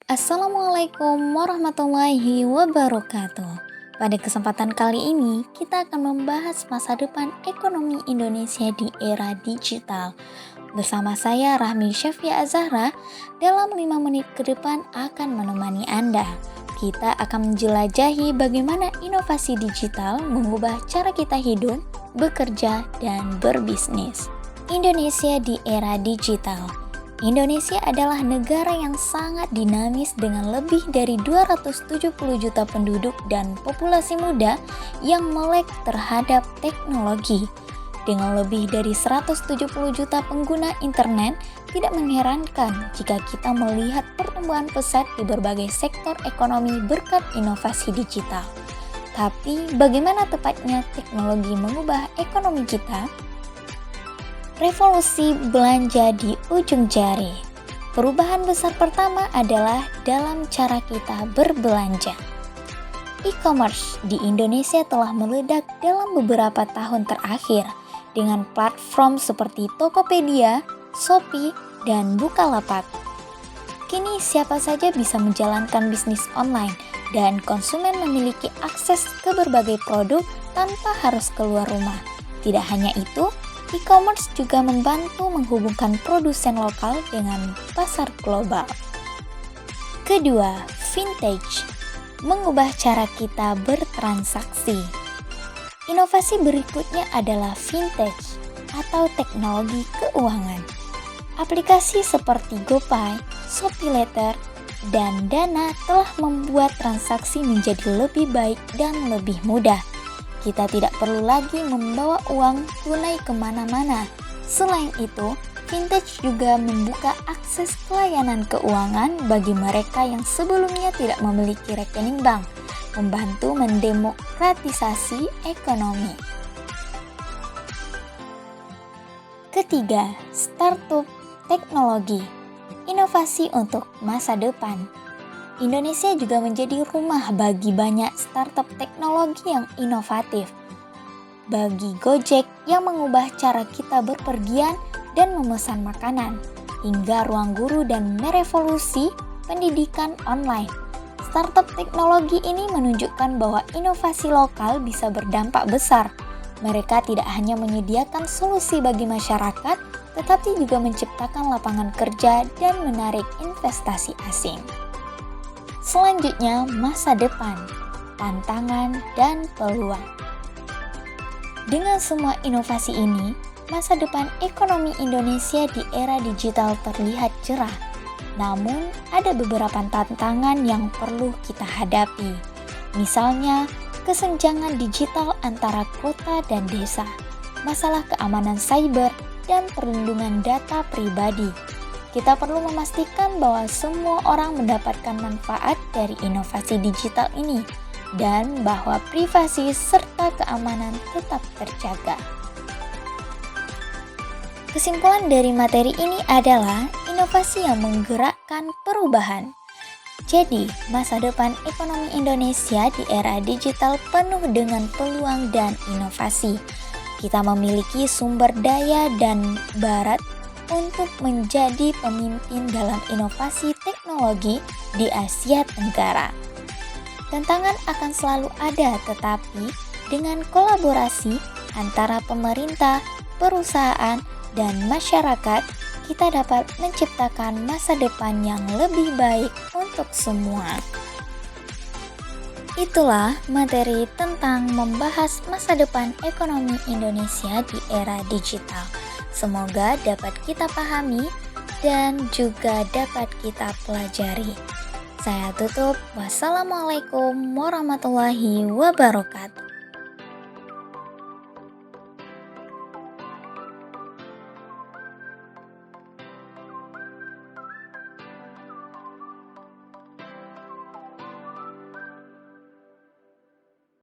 Assalamualaikum warahmatullahi wabarakatuh. Pada kesempatan kali ini, kita akan membahas masa depan ekonomi Indonesia di era digital. Bersama saya Rahmi Syafia Azahra, dalam 5 menit ke depan akan menemani Anda. Kita akan menjelajahi bagaimana inovasi digital mengubah cara kita hidup, bekerja, dan berbisnis. Indonesia di era digital. Indonesia adalah negara yang sangat dinamis dengan lebih dari 270 juta penduduk dan populasi muda yang melek terhadap teknologi. Dengan lebih dari 170 juta pengguna internet, tidak mengherankan jika kita melihat pertumbuhan pesat di berbagai sektor ekonomi berkat inovasi digital. Tapi, bagaimana tepatnya teknologi mengubah ekonomi kita? Revolusi belanja di ujung jari. Perubahan besar pertama adalah dalam cara kita berbelanja. E-commerce di Indonesia telah meledak dalam beberapa tahun terakhir dengan platform seperti Tokopedia, Shopee, dan Bukalapak. Kini siapa saja bisa menjalankan bisnis online dan konsumen memiliki akses ke berbagai produk tanpa harus keluar rumah. Tidak hanya itu, e-commerce juga membantu menghubungkan produsen lokal dengan pasar global. Kedua, vintage mengubah cara kita bertransaksi. Inovasi berikutnya adalah vintage atau teknologi keuangan. Aplikasi seperti GoPay, ShopeeLater, dan Dana telah membuat transaksi menjadi lebih baik dan lebih mudah. Kita tidak perlu lagi membawa uang tunai kemana-mana. Selain itu, vintage juga membuka akses pelayanan keuangan bagi mereka yang sebelumnya tidak memiliki rekening bank, membantu mendemokratisasi ekonomi. Ketiga, startup teknologi, inovasi untuk masa depan. Indonesia juga menjadi rumah bagi banyak startup teknologi yang inovatif. Bagi Gojek yang mengubah cara kita berpergian dan memesan makanan, hingga Ruang Guru dan merevolusi pendidikan online. Startup teknologi ini menunjukkan bahwa inovasi lokal bisa berdampak besar. Mereka tidak hanya menyediakan solusi bagi masyarakat, tetapi juga menciptakan lapangan kerja dan menarik investasi asing. Selanjutnya, masa depan, tantangan, dan peluang. Dengan semua inovasi ini, masa depan ekonomi Indonesia di era digital terlihat cerah. Namun, ada beberapa tantangan yang perlu kita hadapi. Misalnya, kesenjangan digital antara kota dan desa, masalah keamanan cyber, dan perlindungan data pribadi. Kita perlu memastikan bahwa semua orang mendapatkan manfaat dari inovasi digital ini dan bahwa privasi serta keamanan tetap terjaga. Kesimpulan dari materi ini adalah inovasi yang menggerakkan perubahan. Jadi, masa depan ekonomi Indonesia di era digital penuh dengan peluang dan inovasi. Kita memiliki sumber daya dan barat untuk menjadi pemimpin dalam inovasi teknologi di Asia Tenggara. Tantangan akan selalu ada, tetapi dengan kolaborasi antara pemerintah, perusahaan, dan masyarakat, kita dapat menciptakan masa depan yang lebih baik untuk semua. Itulah materi tentang membahas masa depan ekonomi Indonesia di era digital. Semoga dapat kita pahami dan juga dapat kita pelajari. Saya tutup. Wassalamualaikum warahmatullahi wabarakatuh.